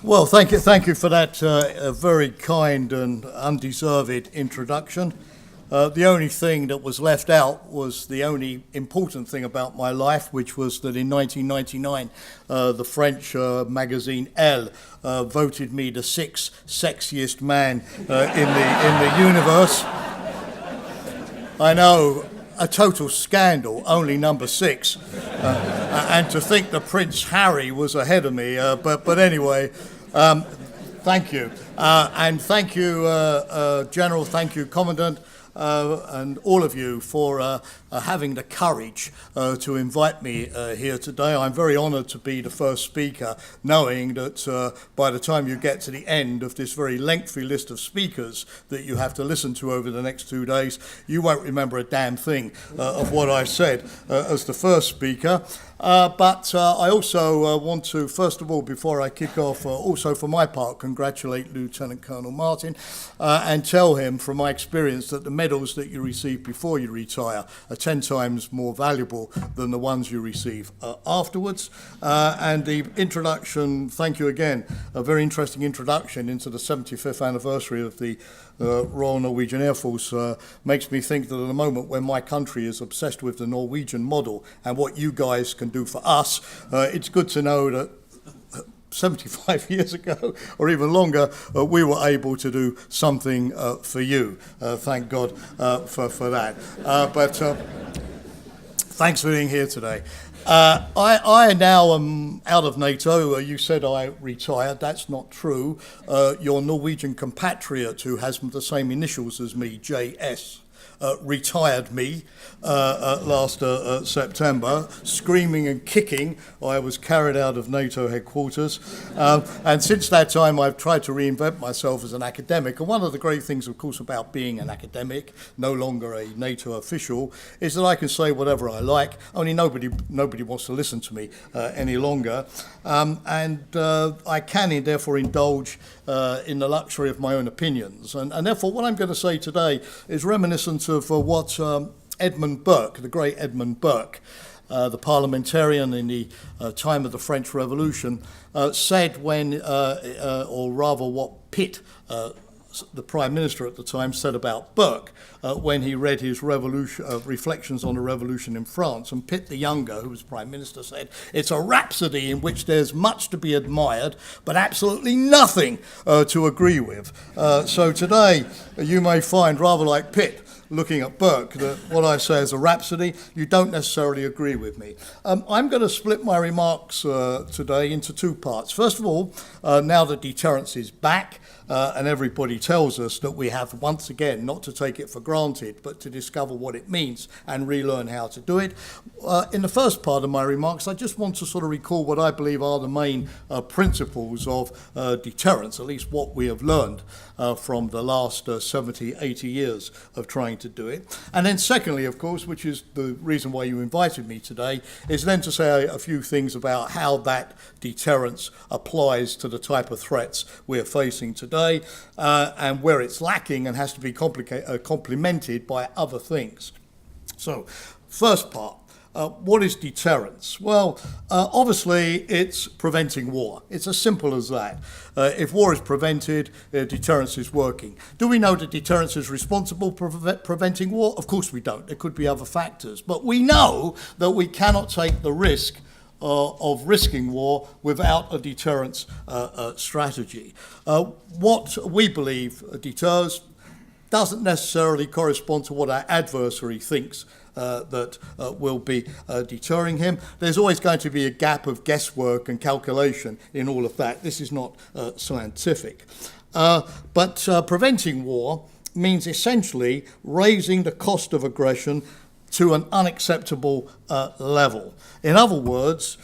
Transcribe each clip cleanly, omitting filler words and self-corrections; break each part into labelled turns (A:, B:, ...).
A: Well, thank you for that very kind and undeserved introduction. The only thing that was left out was the only important thing about my life, which was that in 1999, the French magazine Elle voted me the sixth sexiest man in the universe. I know, a total scandal, only number 6. And to think that Prince Harry was ahead of me, but anyway, thank you. And thank you, General, thank you, Commandant, and all of you for having the courage to invite me here today. I'm very honoured to be the first speaker, knowing that by the time you get to the end of this very lengthy list of speakers that you have to listen to over the next 2 days, you won't remember a damn thing of what I said as the first speaker. But I also want to, first of all, before I kick off, also for my part, congratulate Lieutenant Colonel Martin and tell him from my experience that the medals that you receive before you retire are 10 times more valuable than the ones you receive afterwards. And the introduction, thank you again, a very interesting introduction into the 75th anniversary of the Royal Norwegian Air Force makes me think that at the moment when my country is obsessed with the Norwegian model and what you guys can do for us, it's good to know that 75 years ago, or even longer, we were able to do something for you. Thank God for that. But thanks for being here today. I now am out of NATO. You said I retired. That's not true. Your Norwegian compatriot who has the same initials as me, JS, retired me last September, screaming and kicking. I was carried out of NATO headquarters, and since that time I've tried to reinvent myself as an academic. And one of the great things, of course, about being an academic, no longer a NATO official, is that I can say whatever I like, only nobody wants to listen to me any longer, and I can therefore indulge in the luxury of my own opinions. And therefore what I'm going to say today is reminiscent of what Edmund Burke, the great Edmund Burke, the parliamentarian in the time of the French Revolution, said when, or rather what Pitt, the Prime Minister at the time, said about Burke when he read his reflections on the revolution in France. And Pitt the Younger, who was Prime Minister, said, "It's a rhapsody in which there's much to be admired, but absolutely nothing to agree with." So today you may find, rather like Pitt, looking at Burke, that what I say is a rhapsody. You don't necessarily agree with me. I'm going to split my remarks today into 2 parts. First of all, now that deterrence is back, and everybody tells us that we have, once again, not to take it for granted, but to discover what it means and relearn how to do it. In the first part of my remarks, I just want to sort of recall what I believe are the main principles of deterrence, at least what we have learned from the last 70, 80 years of trying to do it. And then secondly, of course, which is the reason why you invited me today, is then to say a few things about how that deterrence applies to the type of threats we're facing today, and where it's lacking and has to be complemented by other things. So, first part. What is deterrence? Well, obviously it's preventing war. It's as simple as that. If war is prevented, deterrence is working. Do we know that deterrence is responsible for preventing war? Of course we don't. There could be other factors. But we know that we cannot take the risk of risking war without a deterrence strategy. What we believe deters doesn't necessarily correspond to what our adversary thinks that will be deterring him. There's always going to be a gap of guesswork and calculation in all of that. This is not scientific. But preventing war means essentially raising the cost of aggression to an unacceptable level. In other words,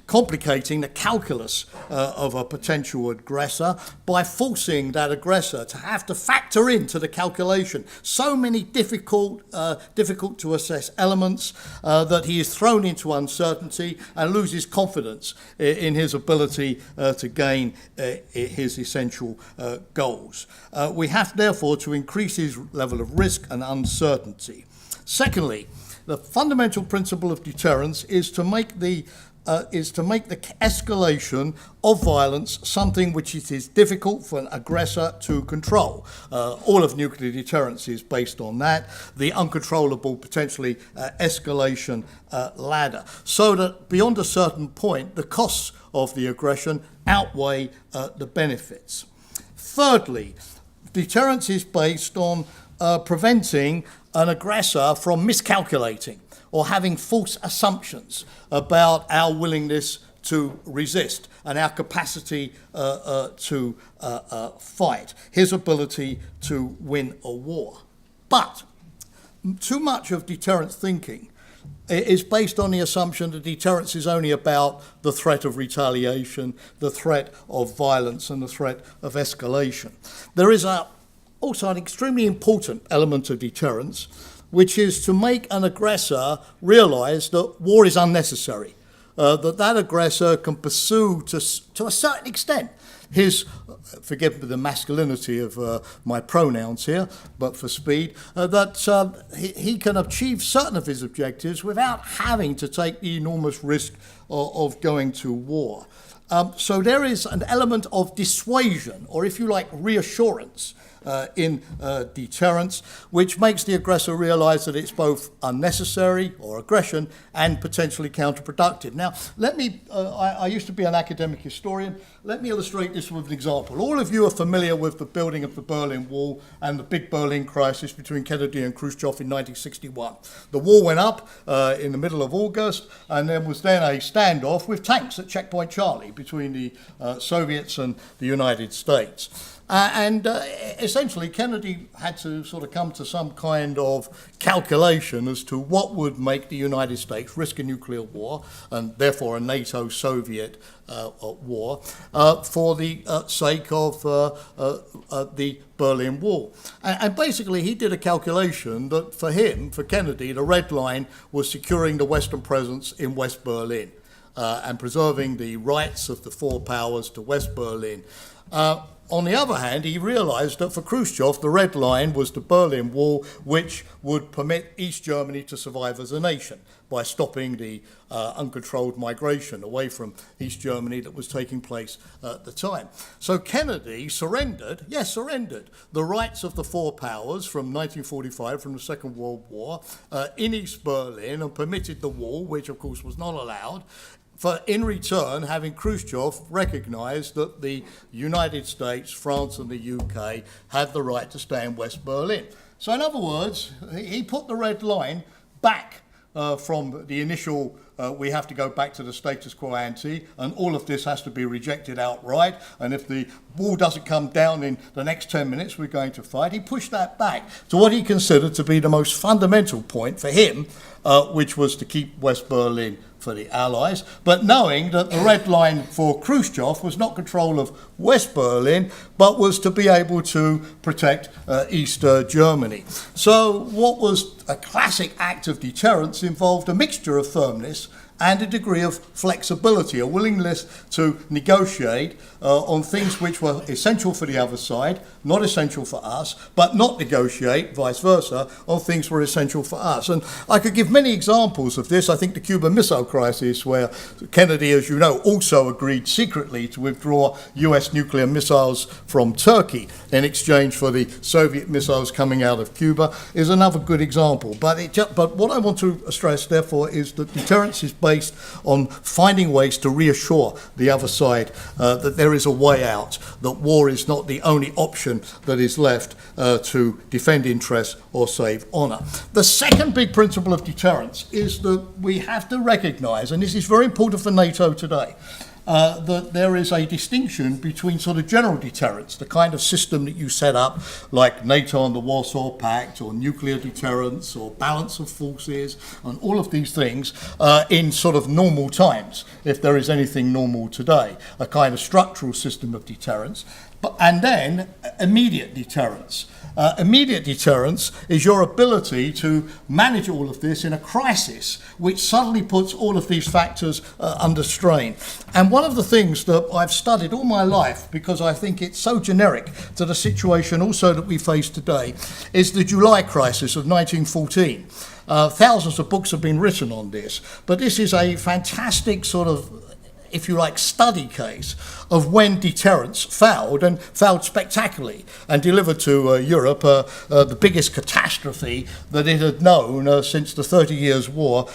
A: complicating the calculus of a potential aggressor by forcing that aggressor to have to factor into the calculation so many difficult to assess elements that he is thrown into uncertainty and loses confidence in his ability to gain his essential goals. We have therefore to increase his level of risk and uncertainty. Secondly, the fundamental principle of deterrence is to make the is to make the escalation of violence something which it is difficult for an aggressor to control. All of nuclear deterrence is based on that, the uncontrollable, potentially escalation ladder, so that beyond a certain point, the costs of the aggression outweigh the benefits. Thirdly, deterrence is based on preventing an aggressor from miscalculating or having false assumptions about our willingness to resist and our capacity to fight, his ability to win a war. But too much of deterrence thinking is based on the assumption that deterrence is only about the threat of retaliation, the threat of violence, and the threat of escalation. There is also an extremely important element of deterrence, which is to make an aggressor realize that war is unnecessary, that aggressor can pursue to a certain extent his, forgive me the masculinity of my pronouns here, but for speed, that he can achieve certain of his objectives without having to take the enormous risk of going to war. So there is an element of dissuasion, or if you like, reassurance, in deterrence, which makes the aggressor realize that it's both unnecessary or aggression and potentially counterproductive. Now, let me, I used to be an academic historian. Let me illustrate this with an example. All of you are familiar with the building of the Berlin Wall and the big Berlin crisis between Kennedy and Khrushchev in 1961. The wall went up in the middle of August, and there was then a standoff with tanks at Checkpoint Charlie between the Soviets and the United States. Essentially, Kennedy had to sort of come to some kind of calculation as to what would make the United States risk a nuclear war, and therefore a NATO-Soviet war, for the sake of the Berlin Wall. And basically, he did a calculation that for him, for Kennedy, the red line was securing the Western presence in West Berlin and preserving the rights of the four powers to West Berlin. On the other hand, he realized that for Khrushchev, the red line was the Berlin Wall, which would permit East Germany to survive as a nation by stopping the uncontrolled migration away from East Germany that was taking place at the time. So Kennedy surrendered the rights of the four powers from 1945, from the Second World War, in East Berlin, and permitted the wall, which of course was not allowed, for in return having Khrushchev recognise that the United States, France and the UK had the right to stay in West Berlin. So in other words, he put the red line back from the initial we have to go back to the status quo ante, and all of this has to be rejected outright, and if the wall doesn't come down in the next 10 minutes, we're going to fight. He pushed that back to what he considered to be the most fundamental point for him, which was to keep West Berlin for the Allies, but knowing that the red line for Khrushchev was not control of West Berlin, but was to be able to protect East Germany. So what was a classic act of deterrence involved a mixture of firmness and a degree of flexibility, a willingness to negotiate on things which were essential for the other side, not essential for us, but not negotiate, vice versa, on things were essential for us. And I could give many examples of this. I think the Cuban Missile Crisis, where Kennedy, as you know, also agreed secretly to withdraw US nuclear missiles from Turkey in exchange for the Soviet missiles coming out of Cuba, is another good example. But what I want to stress, therefore, is that deterrence is based on finding ways to reassure the other side that there is a way out, that war is not the only option that is left to defend interests or save honour. The second big principle of deterrence is that we have to recognise, and this is very important for NATO today, that there is a distinction between sort of general deterrence, the kind of system that you set up, like NATO and the Warsaw Pact, or nuclear deterrence, or balance of forces, and all of these things in sort of normal times, if there is anything normal today, a kind of structural system of deterrence. And then immediate deterrence. Immediate deterrence is your ability to manage all of this in a crisis which suddenly puts all of these factors under strain. And one of the things that I've studied all my life, because I think it's so generic to the situation also that we face today, is the July crisis of 1914. Thousands of books have been written on this, but this is a fantastic sort of, if you like, study case of when deterrence failed, and failed spectacularly, and delivered to Europe the biggest catastrophe that it had known since the 30 Years' War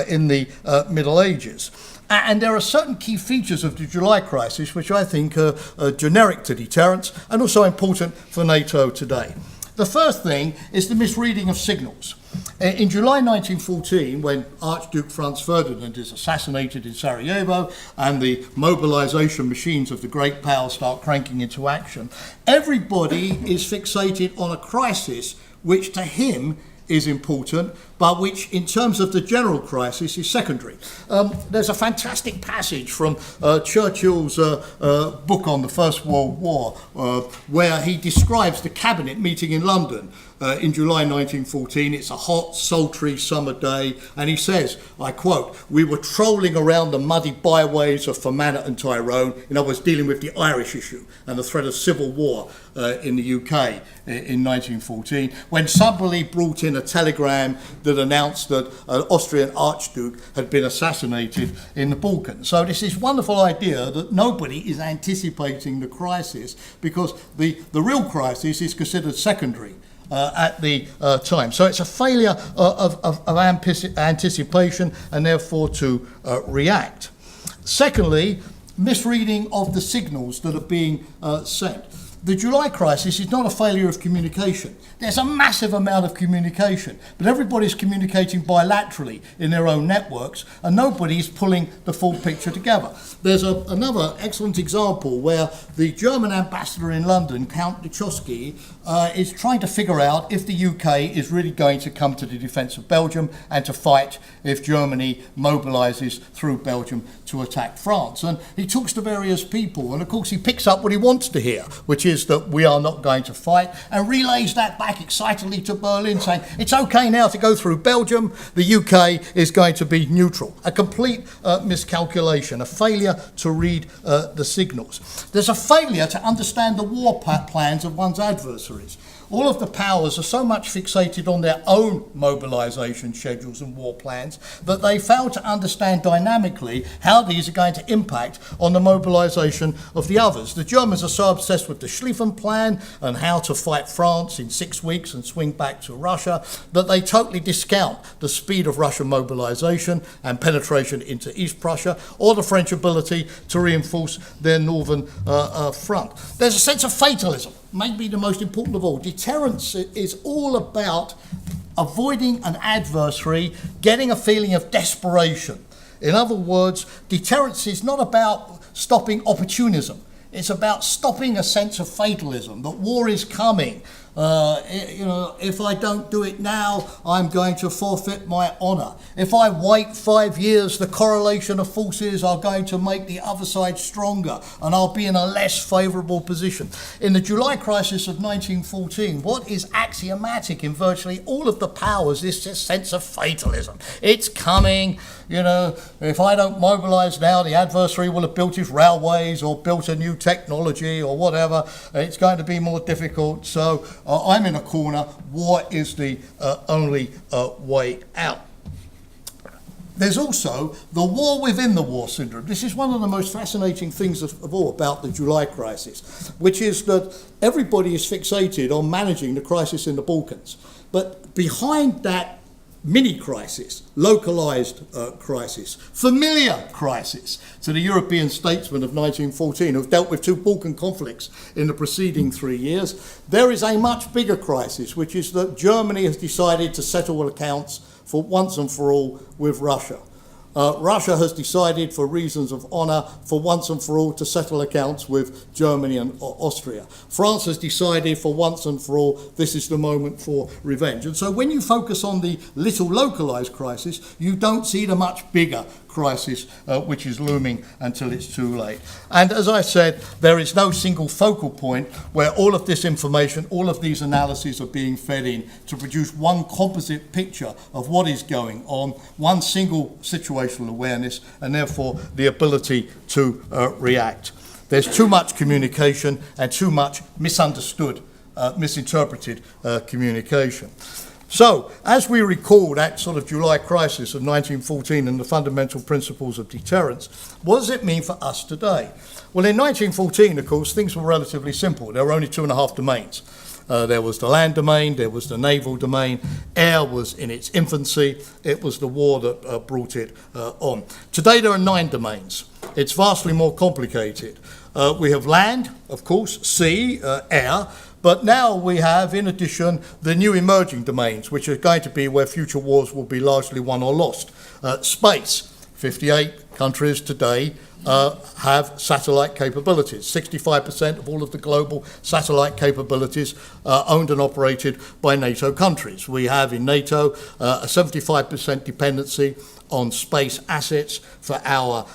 A: in the Middle Ages. And there are certain key features of the July crisis which I think are generic to deterrence and also important for NATO today. The first thing is the misreading of signals. In July 1914, when Archduke Franz Ferdinand is assassinated in Sarajevo and the mobilization machines of the great powers start cranking into action, everybody is fixated on a crisis which to him is important, but which in terms of the general crisis is secondary. There's a fantastic passage from Churchill's book on the First World War, where he describes the cabinet meeting in London in July 1914. It's a hot, sultry summer day, and he says, I quote, "We were trolling around the muddy byways of Fermanagh and Tyrone," in other words, dealing with the Irish issue and the threat of civil war in the UK in 1914, when somebody brought in a telegram that announced that an Austrian Archduke had been assassinated in the Balkans. So this is wonderful idea that nobody is anticipating the crisis, because the real crisis is considered secondary at the time. So it's a failure of anticipation and therefore to react. Secondly, misreading of the signals that are being sent. The July crisis is not a failure of communication. There's a massive amount of communication, but everybody's communicating bilaterally in their own networks, and nobody's pulling the full picture together. There's another excellent example where the German ambassador in London, Count Duchowski, is trying to figure out if the UK is really going to come to the defence of Belgium and to fight if Germany mobilises through Belgium to attack France. And he talks to various people, and of course he picks up what he wants to hear, which is that we are not going to fight, and relays that back excitedly to Berlin, saying it's okay now to go through Belgium, the UK is going to be neutral. A complete miscalculation, a failure to read the signals. There's a failure to understand the war plans of one's adversaries. All of the powers are so much fixated on their own mobilisation schedules and war plans that they fail to understand dynamically how these are going to impact on the mobilisation of the others. The Germans are so obsessed with the Schlieffen Plan and how to fight France in 6 weeks and swing back to Russia that they totally discount the speed of Russian mobilisation and penetration into East Prussia, or the French ability to reinforce their northern front. There's a sense of fatalism, maybe the most important of all. Deterrence is all about avoiding an adversary, getting a feeling of desperation. In other words, deterrence is not about stopping opportunism. It's about stopping a sense of fatalism, that war is coming. If I don't do it now, I'm going to forfeit my honour. If I wait 5 years, the correlation of forces are going to make the other side stronger, and I'll be in a less favourable position. In the July crisis of 1914, what is axiomatic in virtually all of the powers is this sense of fatalism. It's coming. If I don't mobilise now, the adversary will have built his railways or built a new technology or whatever. It's going to be more difficult. So I'm in a corner. War is the only way out. There's also the war within the war syndrome. This is one of the most fascinating things of all about the July crisis, which is that everybody is fixated on managing the crisis in the Balkans. But behind that mini-crisis, localised crisis, familiar crisis to the European statesmen of 1914 who've dealt with 2 Balkan conflicts in the preceding 3 years, there is a much bigger crisis, which is that Germany has decided to settle accounts for once and for all with Russia. Russia has decided, for reasons of honour, for once and for all to settle accounts with Germany and Austria. France has decided, for once and for all, this is the moment for revenge. And so when you focus on the little localised crisis, you don't see the much bigger crisis which is looming until it's too late. And as I said, there is no single focal point where all of this information, all of these analyses are being fed in to produce one composite picture of what is going on, one single situational awareness, and therefore the ability to react. There's too much communication and too much misunderstood, misinterpreted communication. So, as we recall that sort of July crisis of 1914 and the fundamental principles of deterrence, what does it mean for us today? Well, in 1914, of course, things were relatively simple. There were only 2.5 domains. There was the land domain, there was the naval domain, air was in its infancy, it was the war that brought it on. Today there are 9 domains. It's vastly more complicated. We have land, of course, sea, air, but now we have, in addition, the new emerging domains, which are going to be where future wars will be largely won or lost. Space, 58 countries today have satellite capabilities. 65% of all of the global satellite capabilities are owned and operated by NATO countries. We have in NATO a 75% dependency on space assets for our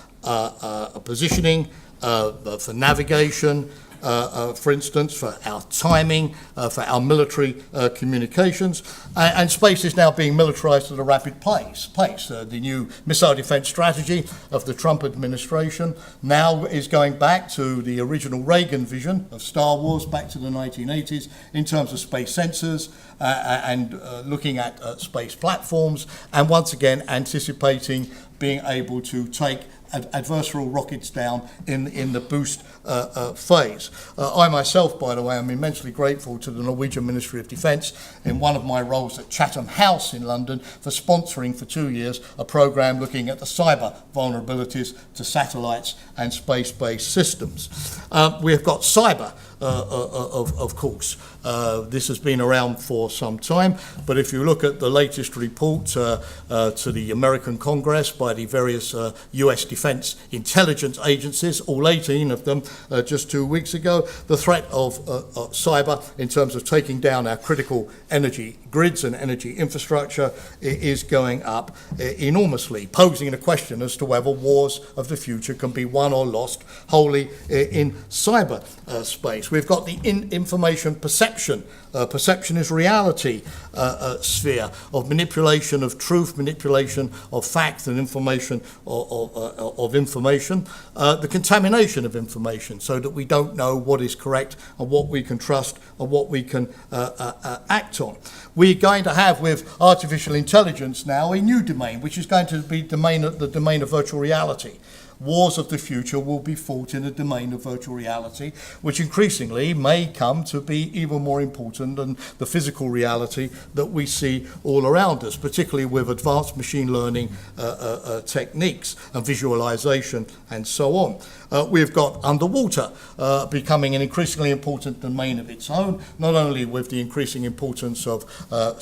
A: positioning, for navigation, for instance, for our timing, for our military communications. And space is now being militarized at a rapid pace. The new missile defense strategy of the Trump administration now is going back to the original Reagan vision of Star Wars back to the 1980s in terms of space sensors and looking at space platforms, and once again anticipating being able to take adversarial rockets down in the boost phase. I myself, by the way, am immensely grateful to the Norwegian Ministry of Defence in one of my roles at Chatham House in London for sponsoring for 2 years a programme looking at the cyber vulnerabilities to satellites and space-based systems. We have got cyber, of course. This has been around for some time, but if you look at the latest report to the American Congress by the various US defense intelligence agencies, all 18 of them just 2 weeks ago, the threat of cyber in terms of taking down our critical energy grids and energy infrastructure is going up enormously, posing a question as to whether wars of the future can be won or lost wholly in cyber space. We've got the information perception is reality sphere of manipulation of truth, manipulation of fact and information of information, the contamination of information so that we don't know what is correct and what we can trust and what we can act on. We're going to have with artificial intelligence now a new domain, which is going to be the domain of virtual reality. Wars of the future will be fought in a domain of virtual reality, which increasingly may come to be even more important than the physical reality that we see all around us, particularly with advanced machine learning techniques and visualization and so on. We've got underwater becoming an increasingly important domain of its own, not only with the increasing importance of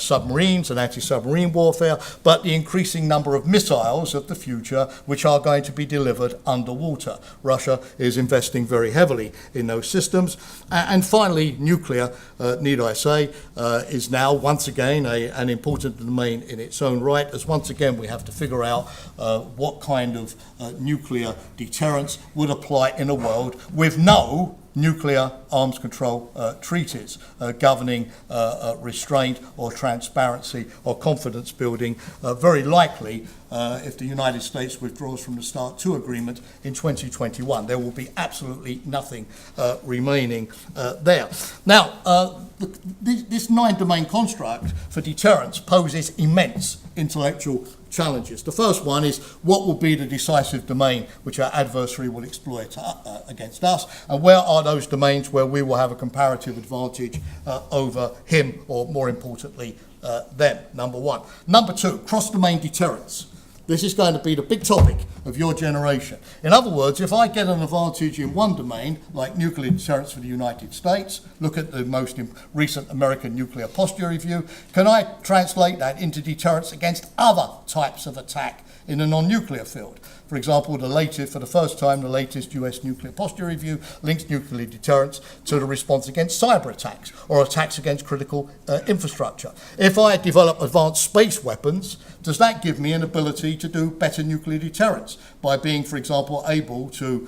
A: submarines and anti-submarine warfare, but the increasing number of missiles of the future which are going to be delivered underwater. Russia is investing very heavily in those systems. And finally, nuclear, need I say, is now once again an important domain in its own right, as once again we have to figure out what kind of nuclear deterrence would apply in a world with no nuclear arms control treaties governing restraint or transparency or confidence building, very likely if the United States withdraws from the START II agreement in 2021. There will be absolutely nothing remaining there. Now, this 9-domain construct for deterrence poses immense intellectual challenges. The first one is what will be the decisive domain which our adversary will exploit against us, and where are those domains where we will have a comparative advantage over him, or more importantly, them, number one. Number two, cross-domain deterrence. This is going to be the big topic of your generation. In other words, if I get an advantage in one domain, like nuclear deterrence for the United States, look at the most recent American Nuclear Posture Review, can I translate that into deterrence against other types of attack in the non-nuclear field? For example, for the first time, the latest US nuclear posture review links nuclear deterrence to the response against cyber attacks or attacks against critical infrastructure. If I develop advanced space weapons, does that give me an ability to do better nuclear deterrence by being, for example, able to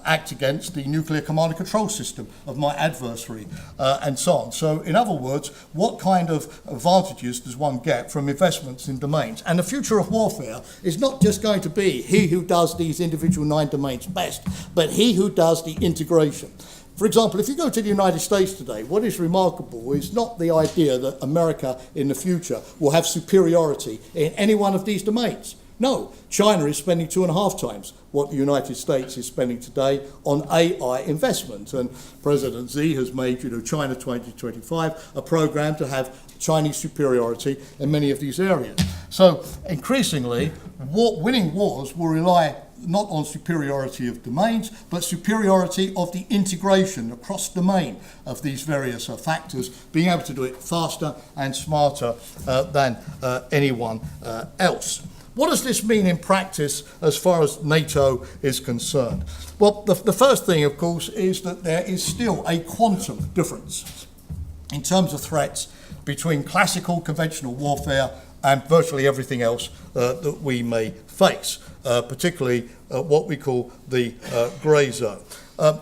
A: act against the nuclear command and control system of my adversary, and so on? So, in other words, what kind of advantages does one get from investments in domains? And the future of warfare is not just going to be he who does these individual 9 domains best, but he who does the integration. For example, if you go to the United States today, what is remarkable is not the idea that America in the future will have superiority in any one of these domains. No, China is spending 2.5 times what the United States is spending today on AI investment. And President Xi has made, China 2025 a program to have Chinese superiority in many of these areas. So increasingly, winning wars will rely not on superiority of domains, but superiority of the integration across domain of these various factors, being able to do it faster and smarter than anyone else. What does this mean in practice as far as NATO is concerned? Well, the first thing, of course, is that there is still a quantum difference in terms of threats between classical conventional warfare and virtually everything else that we may face, particularly what we call the grey zone.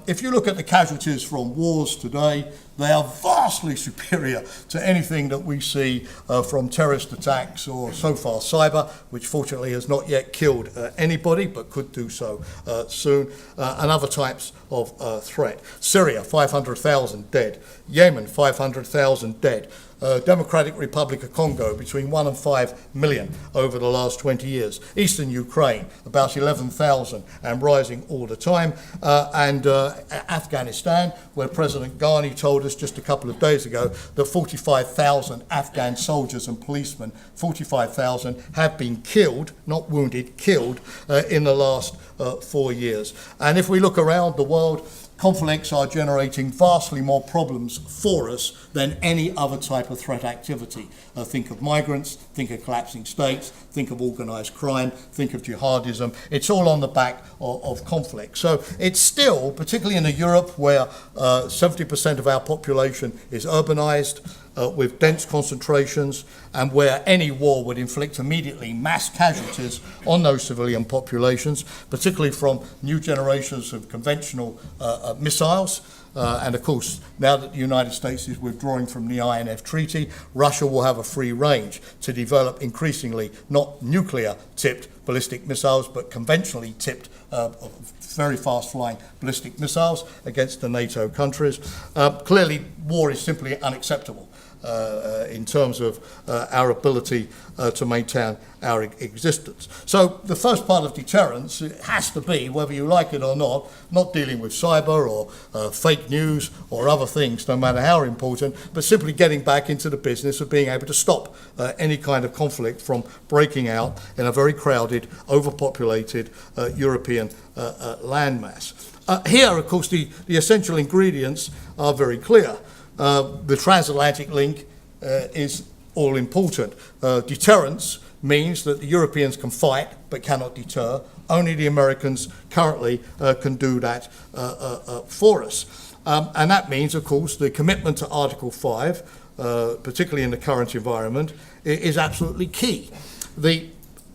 A: If you look at the casualties from wars today, they are vastly superior to anything that we see from terrorist attacks or so far cyber, which fortunately has not yet killed anybody but could do so soon, and other types of threat. Syria, 500,000 dead. Yemen, 500,000 dead. Democratic Republic of Congo, between 1 and 5 million over the last 20 years. Eastern Ukraine, about 11,000 and rising all the time. And Afghanistan, where President Ghani told us just a couple of days ago that 45,000 Afghan soldiers and policemen, 45,000, have been killed, not wounded, killed in the last 4 years. And if we look around the world, conflicts are generating vastly more problems for us than any other type of threat activity. Think of migrants, think of collapsing states, think of organised crime, think of jihadism. It's all on the back of conflict. So it's still, particularly in Europe, where 70% of our population is urbanised, with dense concentrations, and where any war would inflict immediately mass casualties on those civilian populations, particularly from new generations of conventional missiles. And of course, now that the United States is withdrawing from the INF Treaty, Russia will have a free range to develop increasingly not nuclear-tipped ballistic missiles, but conventionally tipped, very fast-flying ballistic missiles against the NATO countries. Clearly, war is simply unacceptable in terms of our ability to maintain our existence. So the first part of deterrence, it has to be, whether you like it or not dealing with cyber or fake news or other things, no matter how important, but simply getting back into the business of being able to stop any kind of conflict from breaking out in a very crowded, overpopulated European landmass. Here, of course, the essential ingredients are very clear. The transatlantic link is all important. Deterrence means that the Europeans can fight but cannot deter. Only the Americans currently can do that for us. And that means, of course, the commitment to Article 5, particularly in the current environment, is absolutely key. The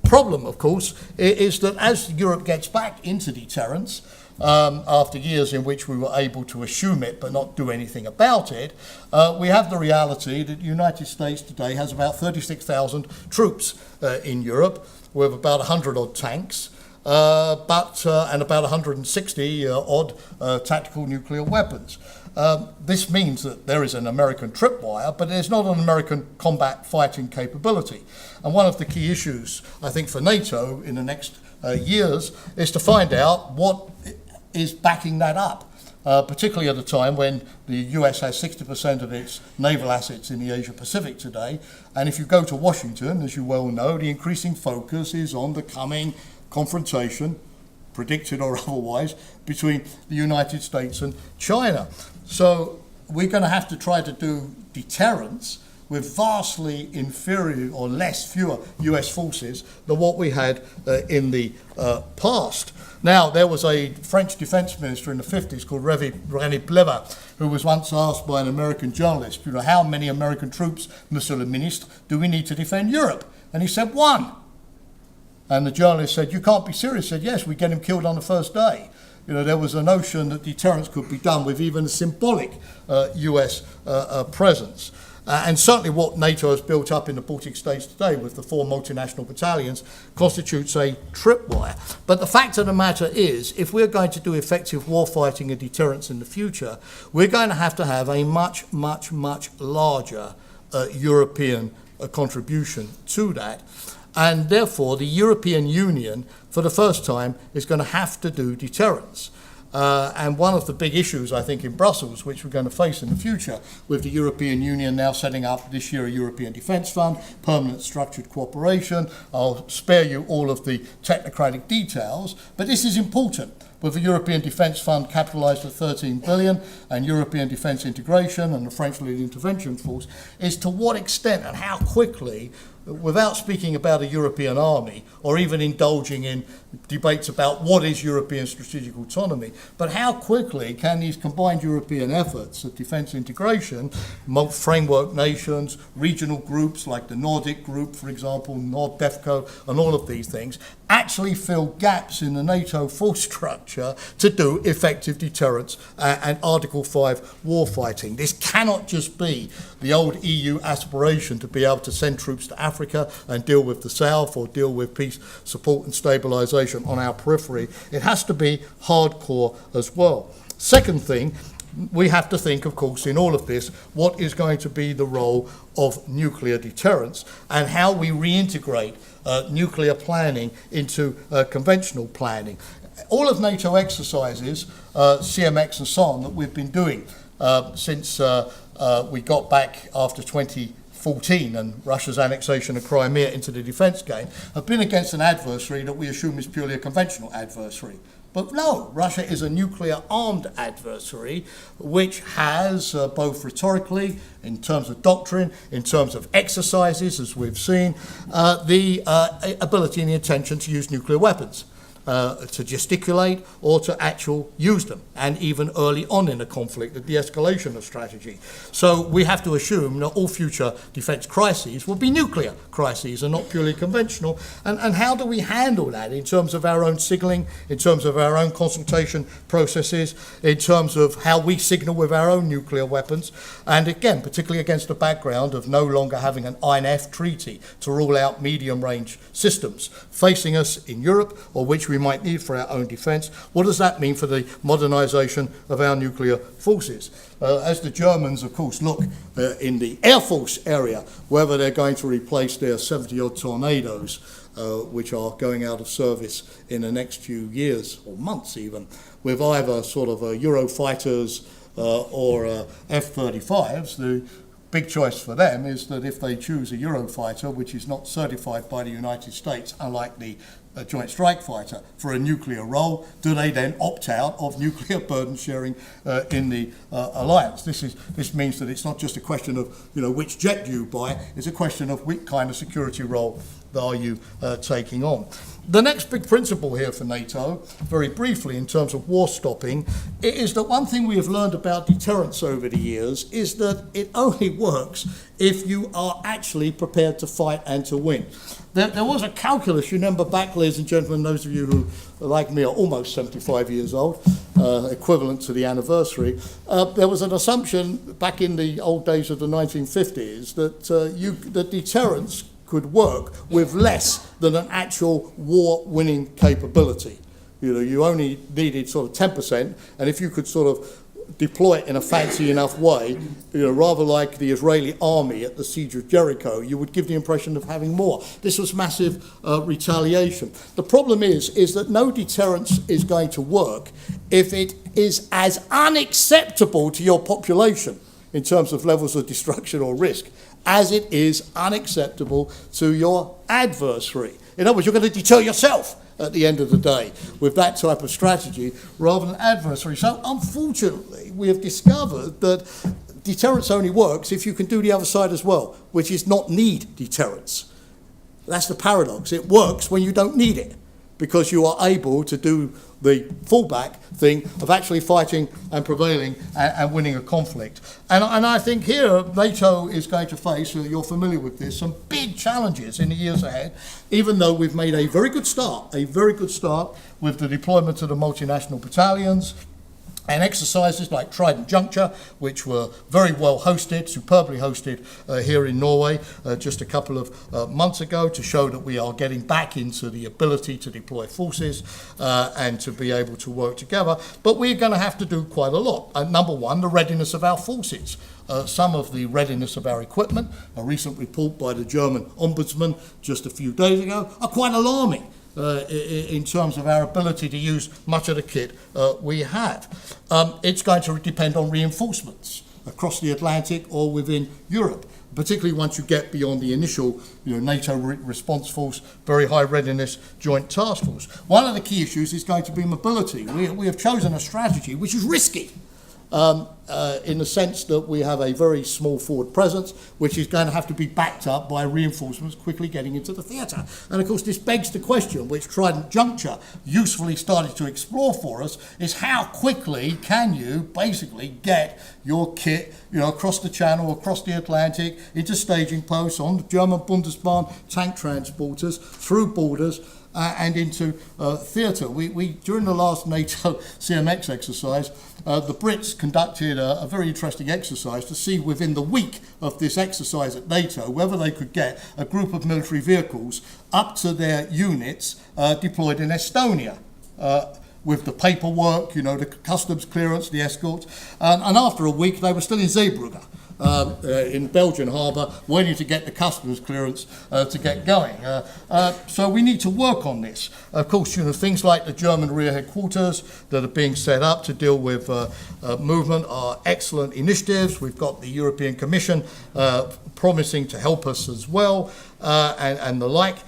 A: problem, of course, is that as Europe gets back into deterrence, after years in which we were able to assume it but not do anything about it, we have the reality that the United States today has about 36,000 troops in Europe, with about 100 odd tanks, and about 160 odd tactical nuclear weapons. This means that there is an American tripwire, but there's not an American combat fighting capability. And one of the key issues, I think, for NATO in the next years is to find out what is backing that up, particularly at a time when the US has 60% of its naval assets in the Asia-Pacific today. And if you go to Washington, as you well know, the increasing focus is on the coming confrontation, predicted or otherwise, between the United States and China. So we're going to have to try to do deterrence with vastly inferior or fewer US forces than what we had in the past. Now, there was a French defense minister in the 50s called René Plevat, who was once asked by an American journalist, how many American troops, Monsieur le Ministre, do we need to defend Europe? And he said, 1. And the journalist said, you can't be serious. He said, yes, we get him killed on the first day. There was a notion that deterrence could be done with even a symbolic US presence. And certainly what NATO has built up in the Baltic states today with the 4 multinational battalions constitutes a tripwire. But the fact of the matter is, if we're going to do effective warfighting and deterrence in the future, we're going to have a much, much, much larger European contribution to that. And therefore, the European Union, for the first time, is going to have to do deterrence. And one of the big issues, I think, in Brussels, which we're going to face in the future, with the European Union now setting up this year a European Defence Fund, permanent structured cooperation. I'll spare you all of the technocratic details, but this is important. With the European Defence Fund capitalised at 13 billion and European Defence Integration and the French-led intervention force, is to what extent and how quickly, without speaking about a European army or even indulging in debates about what is European strategic autonomy, but how quickly can these combined European efforts of defence integration, framework nations, regional groups like the Nordic group, for example, NORDEFCO, and all of these things, actually fill gaps in the NATO force structure to do effective deterrence and Article 5 warfighting. This cannot just be the old EU aspiration to be able to send troops to Africa and deal with the South or deal with peace support and stabilisation on our periphery. It has to be hardcore as well. Second thing, we have to think, of course, in all of this, what is going to be the role of nuclear deterrence and how we reintegrate nuclear planning into conventional planning. All of NATO exercises, CMX and so on, that we've been doing since we got back after 2014 and Russia's annexation of Crimea into the defence game, have been against an adversary that we assume is purely a conventional adversary. But no, Russia is a nuclear-armed adversary which has, both rhetorically, in terms of doctrine, in terms of exercises, as we've seen, the ability and the intention to use nuclear weapons, to gesticulate or to actually use them, and even early on in a conflict, the de-escalation of strategy. So we have to assume that all future defence crises will be nuclear crises and not purely conventional. And how do we handle that in terms of our own signalling, in terms of our own consultation processes, in terms of how we signal with our own nuclear weapons, and again, particularly against the background of no longer having an INF treaty to rule out medium-range systems facing us in Europe, or which we might need for our own defence. What does that mean for the modernisation of our nuclear forces? As the Germans, of course, look in the Air Force area, whether they're going to replace their 70-odd Tornadoes, which are going out of service in the next few years, or months even, with either sort of Eurofighters or F-35s, the big choice for them is that if they choose a Eurofighter, which is not certified by the United States, unlike the Joint Strike Fighter, for a nuclear role, do they then opt out of nuclear burden sharing in the alliance? This means that it's not just a question of which jet do you buy, it's a question of which kind of security role are you taking on. The next big principle here for NATO, very briefly in terms of war stopping, is that one thing we have learned about deterrence over the years is that it only works if you are actually prepared to fight and to win. There was a calculus, you remember back, ladies and gentlemen, those of you who, like me, are almost 75 years old, equivalent to the anniversary, there was an assumption back in the old days of the 1950s that deterrence could work with less than an actual war-winning capability. You only needed sort of 10%, and if you could sort of deploy it in a fancy enough way, rather like the Israeli army at the siege of Jericho, you would give the impression of having more. This was massive retaliation. The problem is that no deterrence is going to work if it is as unacceptable to your population in terms of levels of destruction or risk as it is unacceptable to your adversary. In other words, you're going to deter yourself at the end of the day with that type of strategy rather than adversary. So unfortunately, we have discovered that deterrence only works if you can do the other side as well, which is not need deterrence. That's the paradox. It works when you don't need it, because you are able to do the fallback thing of actually fighting and prevailing and winning a conflict. And I think here NATO is going to face, you're familiar with this, some big challenges in the years ahead, even though we've made a very good start with the deployment of the multinational battalions, and exercises like Trident Juncture, which were very well hosted, superbly hosted here in Norway just a couple of months ago, to show that we are getting back into the ability to deploy forces and to be able to work together. But we're going to have to do quite a lot. Number one, the readiness of our forces. Some of the readiness of our equipment, a recent report by the German Ombudsman just a few days ago, are quite alarming. In terms of our ability to use much of the kit we have. It's going to depend on reinforcements across the Atlantic or within Europe, particularly once you get beyond the initial NATO response force, very high readiness joint task force. One of the key issues is going to be mobility. We have chosen a strategy which is risky. In the sense that we have a very small forward presence, which is going to have to be backed up by reinforcements quickly getting into the theatre. And of course this begs the question, which Trident Juncture usefully started to explore for us, is how quickly can you basically get your kit across the Channel, across the Atlantic, into staging posts, on the German Bundesbahn tank transporters, through borders, and into theatre. We during the last NATO CMX exercise, the Brits conducted a very interesting exercise to see within the week of this exercise at NATO whether they could get a group of military vehicles up to their units deployed in Estonia. With the paperwork, the customs clearance, the escorts. And after a week, they were still in Zeebrugge. In Belgian harbour, waiting to get the customs clearance to get going. So we need to work on this. Of course, things like the German rear headquarters that are being set up to deal with movement are excellent initiatives. We've got the European Commission promising to help us as well, and the like.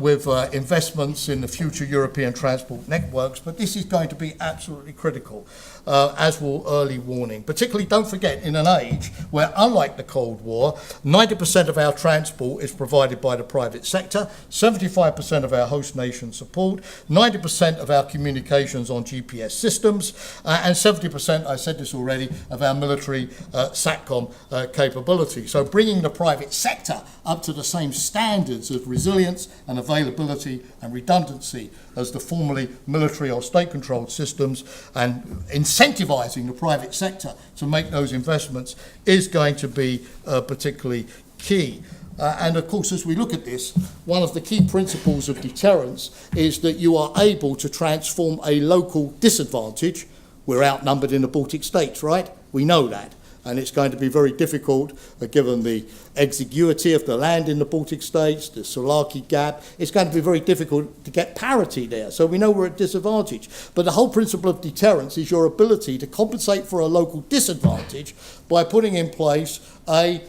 A: With investments in the future European transport networks, but this is going to be absolutely critical, as will early warning. Particularly, don't forget, in an age where, unlike the Cold War, 90% of our transport is provided by the private sector, 75% of our host nation support, 90% of our communications on GPS systems, and 70%, I said this already, of our military SATCOM capability. So bringing the private sector up to the same standards of resilience and availability and redundancy as the formerly military or state-controlled systems, and incentivising the private sector to make those investments is going to be particularly key. And of course, as we look at this, one of the key principles of deterrence is that you are able to transform a local disadvantage. We're outnumbered in the Baltic states, right? We know that. And it's going to be very difficult, given the exiguity of the land in the Baltic states, the Sulaki gap. It's going to be very difficult to get parity there. So we know we're at disadvantage. But the whole principle of deterrence is your ability to compensate for a local disadvantage by putting in place a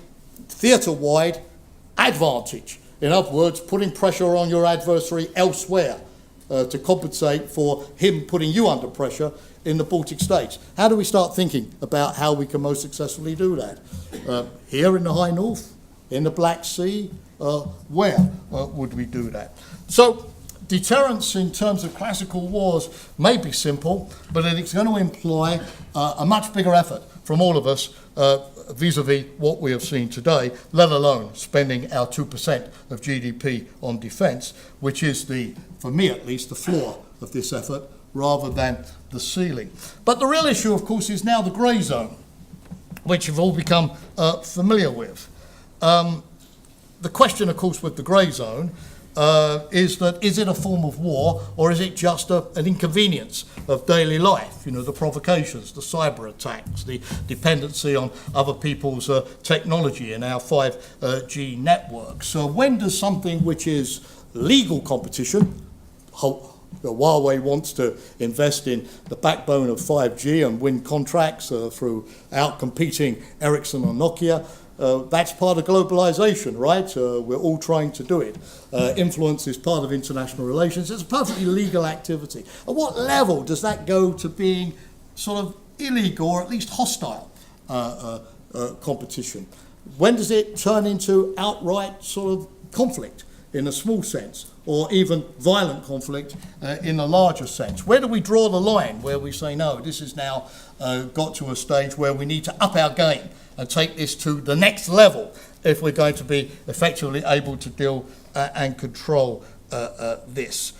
A: theatre-wide advantage. In other words, putting pressure on your adversary elsewhere to compensate for him putting you under pressure in the Baltic states. How do we start thinking about how we can most successfully do that? Here in the High North, in the Black Sea, where would we do that? So deterrence in terms of classical wars may be simple, but it's going to imply a much bigger effort from all of us vis-a-vis what we have seen today, let alone spending our 2% of GDP on defence, which is for me at least, the floor of this effort, rather than the ceiling. But the real issue, of course, is now the grey zone, which you've all become familiar with. The question, of course, with the grey zone is it a form of war, or is it just an inconvenience of daily life? The provocations, the cyber attacks, the dependency on other people's technology in our 5G networks. So when does something which is legal competition, Huawei wants to invest in the backbone of 5G and win contracts through out-competing Ericsson or Nokia. That's part of globalization, right? We're all trying to do it. Influence is part of international relations. It's a perfectly legal activity. At what level does that go to being sort of illegal or at least hostile competition? When does it turn into outright sort of conflict in a small sense, or even violent conflict in a larger sense? Where do we draw the line where we say, no, this has now got to a stage where we need to up our game and take this to the next level if we're going to be effectively able to deal and control this?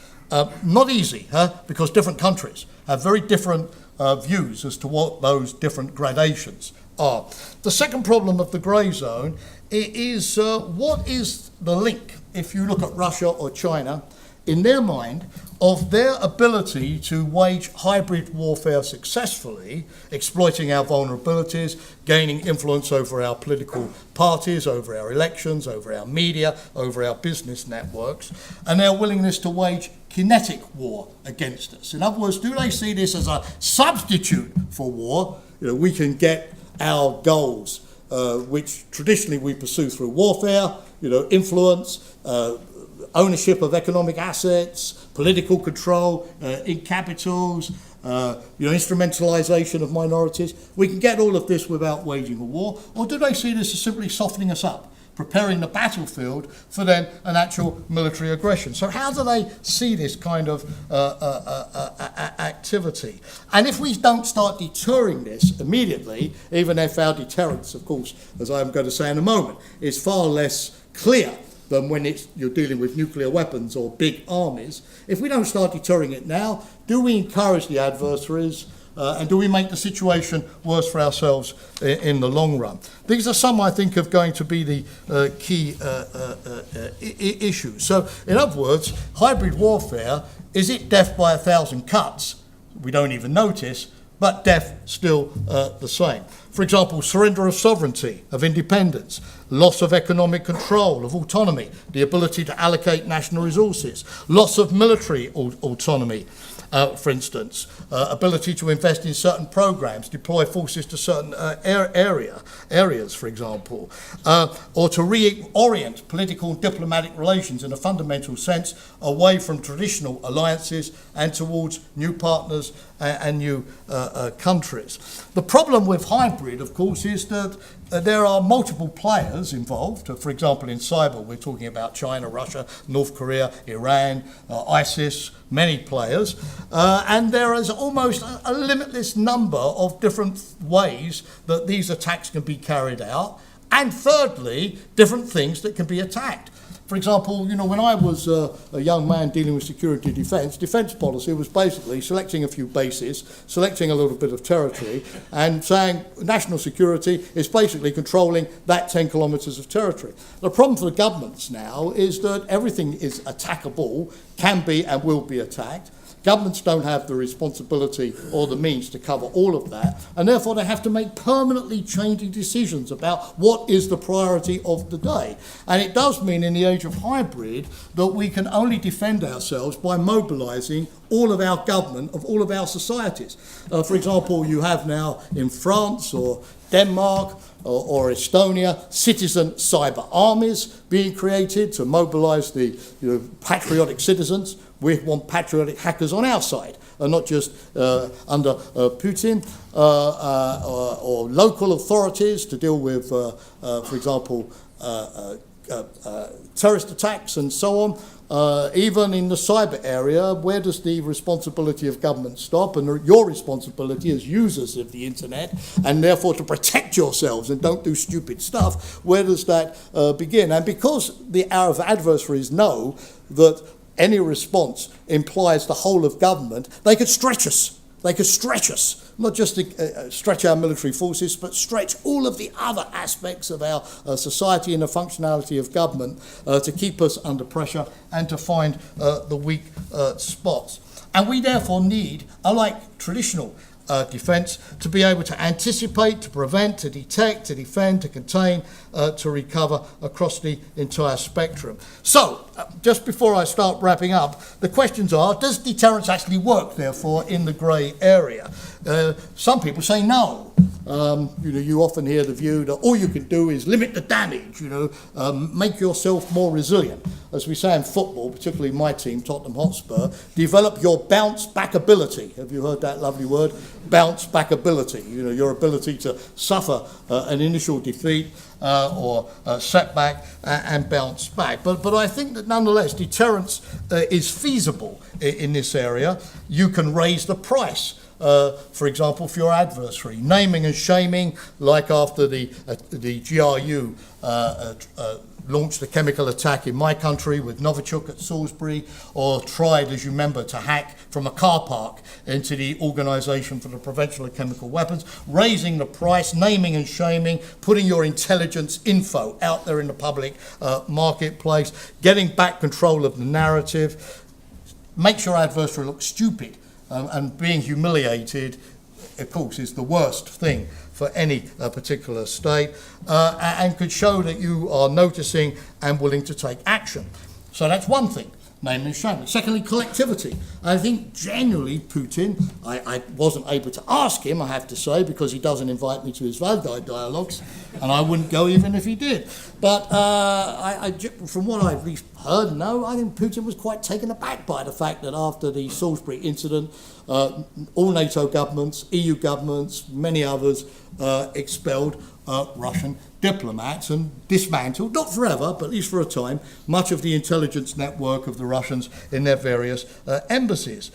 A: Not easy, because different countries have very different views as to what those different gradations are. The second problem of the grey zone is what is the link, if you look at Russia or China, in their mind, of their ability to wage hybrid warfare successfully, exploiting our vulnerabilities, gaining influence over our political parties, over our elections, over our media, over our business networks, and their willingness to wage kinetic war against us. In other words, do they see this as a substitute for war? We can get our goals, which traditionally we pursue through warfare, influence, ownership of economic assets, political control in capitals, instrumentalization of minorities. We can get all of this without waging a war. Or do they see this as simply softening us up, preparing the battlefield for then an actual military aggression? So how do they see this kind of activity? And if we don't start deterring this immediately, even if our deterrence, of course, as I'm going to say in a moment, is far less clear than when you're dealing with nuclear weapons or big armies, if we don't start deterring it now, do we encourage the adversaries and do we make the situation worse for ourselves in the long run? These are some, I think, of going to be the key issues. So, in other words, hybrid warfare, is it death by 1,000 cuts? We don't even notice, but death still the same. For example, surrender of sovereignty, of independence, loss of economic control, of autonomy, the ability to allocate national resources, loss of military autonomy, for instance, ability to invest in certain programs, deploy forces to certain areas, for example, or to reorient political and diplomatic relations in a fundamental sense away from traditional alliances and towards new partners and new countries. The problem with hybrid, of course, is that there are multiple players involved. For example, in cyber, we're talking about China, Russia, North Korea, Iran, ISIS, many players. And there is almost a limitless number of different ways that these attacks can be carried out. And thirdly, different things that can be attacked. For example, when I was a young man dealing with security defence policy was basically selecting a few bases, selecting a little bit of territory, and saying national security is basically controlling that 10 kilometres of territory. The problem for the governments now is that everything is attackable, can be and will be attacked. Governments don't have the responsibility or the means to cover all of that, and therefore they have to make permanently changing decisions about what is the priority of the day. And it does mean in the age of hybrid that we can only defend ourselves by mobilising all of our government of all of our societies. For example, you have now in France or Denmark or Estonia, citizen cyber armies being created to mobilise the patriotic citizens. We want patriotic hackers on our side, and not just under Putin, or local authorities to deal with, for example, terrorist attacks and so on. Even in the cyber area, where does the responsibility of government stop? And your responsibility as users of the internet, and therefore to protect yourselves and don't do stupid stuff, where does that begin? And because our adversaries know that any response implies the whole of government, they could stretch us. They could stretch us, not just to stretch our military forces, but stretch all of the other aspects of our society and the functionality of government to keep us under pressure and to find the weak spots. And we therefore need, unlike traditional defence, to be able to anticipate, to prevent, to detect, to defend, to contain, to recover across the entire spectrum. So, just before I start wrapping up, the questions are, does deterrence actually work, therefore, in the grey area? Some people say no. You often hear the view that all you can do is limit the damage, make yourself more resilient. As we say in football, particularly my team, Tottenham Hotspur, develop your bounce back ability. Have you heard that lovely word? Bounce back ability. Your ability to suffer an initial defeat or setback and bounce back. But I think that nonetheless, deterrence is feasible in this area. You can raise the price. For example, for your adversary, naming and shaming, like after the GRU launched a chemical attack in my country with Novichok at Salisbury, or tried, as you remember, to hack from a car park into the Organisation for the Prevention of Chemical Weapons, raising the price, naming and shaming, putting your intelligence info out there in the public marketplace, getting back control of the narrative, makes your adversary look stupid. And being humiliated, of course, is the worst thing for any particular state, and could show that you are noticing and willing to take action. So that's one thing, naming and shaming. Secondly, collectivity. I think generally Putin, I wasn't able to ask him, I have to say, because he doesn't invite me to his Valdai dialogues, and I wouldn't go even if he did. But from what I've at least heard and know, I think Putin was quite taken aback by the fact that after the Salisbury incident, all NATO governments, EU governments, many others expelled Russian diplomats and dismantled, not forever, but at least for a time, much of the intelligence network of the Russians in their various embassies.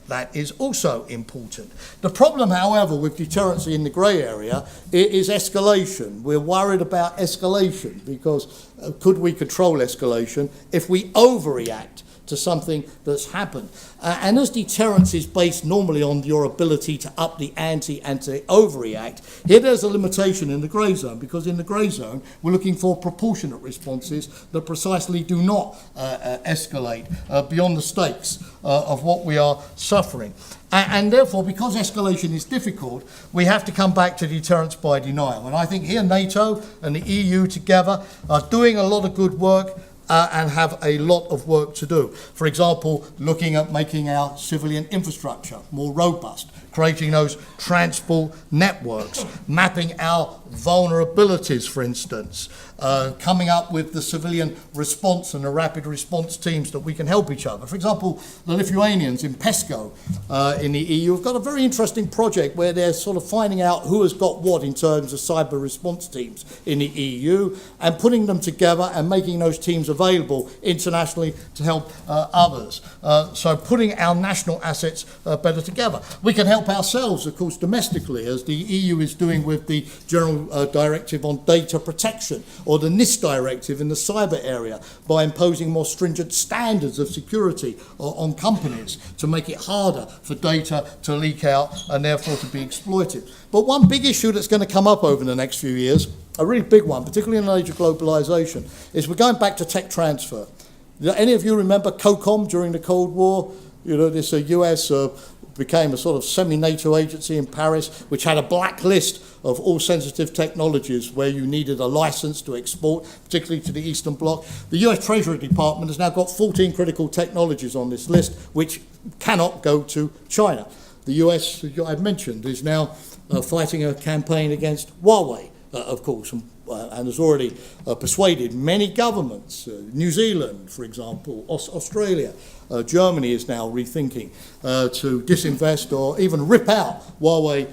A: That is also important. The problem, however, with deterrence in the grey area is escalation. We're worried about escalation because could we control escalation if we overreact to something that's happened? And as deterrence is based normally on your ability to up the ante and to overreact, here there's a limitation in the grey zone, because in the grey zone we're looking for proportionate responses that precisely do not escalate beyond the stakes of what we are suffering. And therefore, because escalation is difficult, we have to come back to deterrence by denial. And I think here NATO and the EU together are doing a lot of good work and have a lot of work to do. For example, looking at making our civilian infrastructure more robust, creating those transport networks, mapping our vulnerabilities, for instance, coming up with the civilian response and the rapid response teams that we can help each other. For example, the Lithuanians in PESCO in the EU have got a very interesting project where they're sort of finding out who has got what in terms of cyber response teams in the EU and putting them together and making those teams available internationally to help others. So putting our national assets better together. We can help ourselves, of course, domestically, as the EU is doing with the General Directive on Data Protection, or the NIST Directive in the cyber area, by imposing more stringent standards of security on companies to make it harder for data to leak out and therefore to be exploited. But one big issue that's going to come up over the next few years, a really big one, particularly in the age of globalization, is we're going back to tech transfer. Any of you remember COCOM during the Cold War? This US became a sort of semi-NATO agency in Paris, which had a blacklist of all sensitive technologies where you needed a license to export, particularly to the Eastern Bloc. The US Treasury Department has now got 14 critical technologies on this list, which cannot go to China. The US, as I've mentioned, is now fighting a campaign against Huawei, of course, and has already persuaded many governments, New Zealand, for example, Australia, Germany is now rethinking to disinvest or even rip out Huawei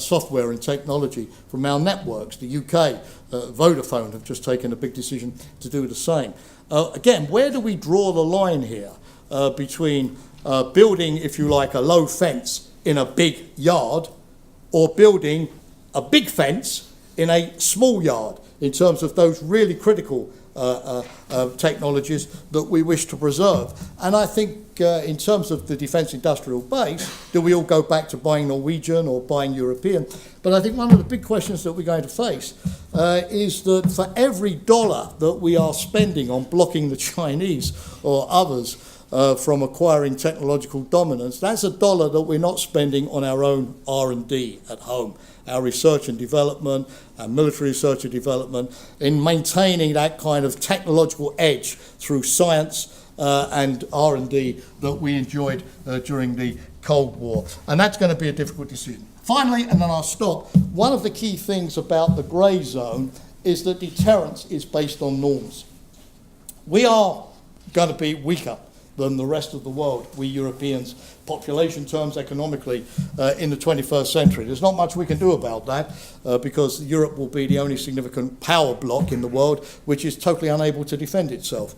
A: software and technology from our networks. The UK, Vodafone, have just taken a big decision to do the same. Again, where do we draw the line here between building, if you like, a low fence in a big yard, or building a big fence in a small yard, in terms of those really critical technologies that we wish to preserve? And I think in terms of the defence industrial base, do we all go back to buying Norwegian or buying European? But I think one of the big questions that we're going to face is that for every dollar that we are spending on blocking the Chinese or others from acquiring technological dominance, that's a dollar that we're not spending on our own R&D at home, our research and development, our military research and development, in maintaining that kind of technological edge through science and R&D that we enjoyed during the Cold War. And that's going to be a difficult decision. Finally, and then I'll stop, one of the key things about the grey zone is that deterrence is based on norms. We are going to be weaker than the rest of the world, we Europeans, population terms, economically, in the 21st century. There's not much we can do about that because Europe will be the only significant power bloc in the world which is totally unable to defend itself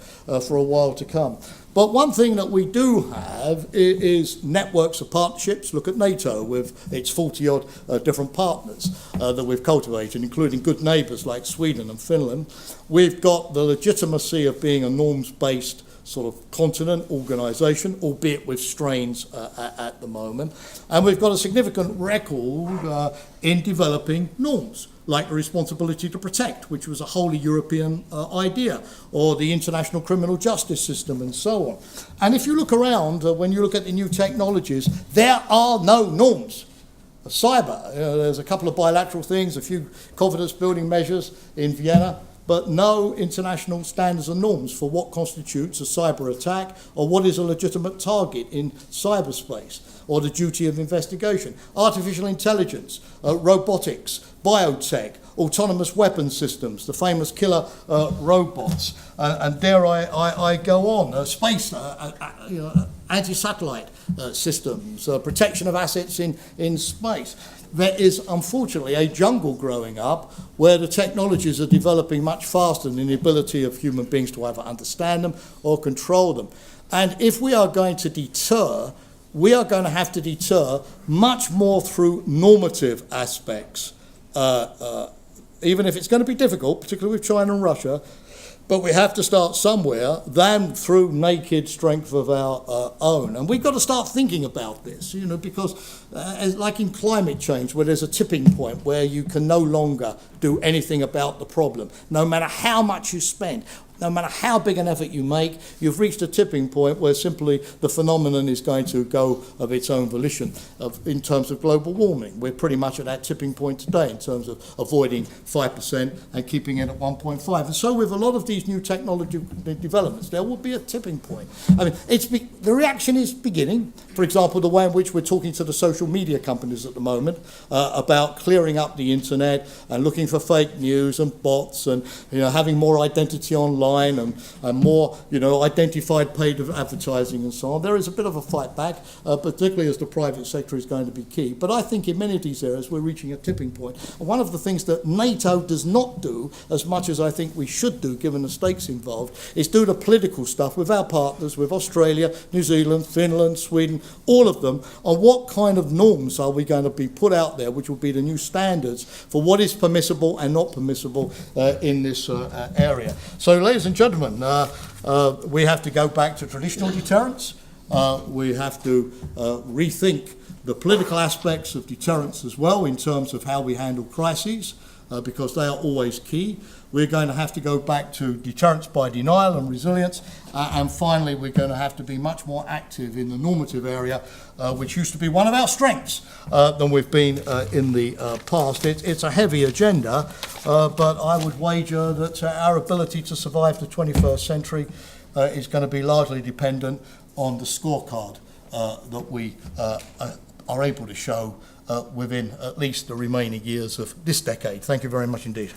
A: for a while to come. But one thing that we do have is networks of partnerships. Look at NATO with its 40-odd different partners that we've cultivated, including good neighbours like Sweden and Finland. We've got the legitimacy of being a norms-based sort of continent, organisation, albeit with strains at the moment. And we've got a significant record in developing norms, like the responsibility to protect, which was a wholly European idea, or the international criminal justice system, and so on. And if you look around, when you look at the new technologies, there are no norms. Cyber, there's a couple of bilateral things, a few confidence-building measures in Vienna, but no international standards and norms for what constitutes a cyber attack or what is a legitimate target in cyberspace or the duty of investigation. Artificial intelligence, robotics, biotech, autonomous weapons systems, the famous killer robots, and dare I go on, space, anti-satellite systems, protection of assets in space. There is, unfortunately, a jungle growing up where the technologies are developing much faster than the ability of human beings to either understand them or control them. And if we are going to deter, we are going to have to deter much more through normative aspects, even if it's going to be difficult, particularly with China and Russia. But we have to start somewhere than through naked strength of our own. And we've got to start thinking about this, because like in climate change, where there's a tipping point where you can no longer do anything about the problem, no matter how much you spend. No matter how big an effort you make, you've reached a tipping point where simply the phenomenon is going to go of its own volition in terms of global warming. We're pretty much at that tipping point today in terms of avoiding 5% and keeping it at 1.5. And so with a lot of these new technology developments, there will be a tipping point. I mean, the reaction is beginning. For example, the way in which we're talking to the social media companies at the moment about clearing up the internet and looking for fake news and bots and having more identity online and more, identified paid advertising and so on. There is a bit of a fight back, particularly as the private sector is going to be key. But I think in many of these areas we're reaching a tipping point. And one of the things that NATO does not do as much as I think we should do, given the stakes involved, is do the political stuff with our partners, with Australia, New Zealand, Finland, Sweden, all of them, on what kind of norms are we going to be put out there, which will be the new standards for what is permissible and not permissible in this area. So, ladies and gentlemen, we have to go back to traditional deterrence. We have to rethink the political aspects of deterrence as well in terms of how we handle crises, because they are always key. We're going to have to go back to deterrence by denial and resilience. And finally, we're going to have to be much more active in the normative area, which used to be one of our strengths than we've been in the past. It's a heavy agenda, but I would wager that our ability to survive the 21st century is going to be largely dependent on the scorecard that we are able to show within at least the remaining years of this decade. Thank you very much indeed.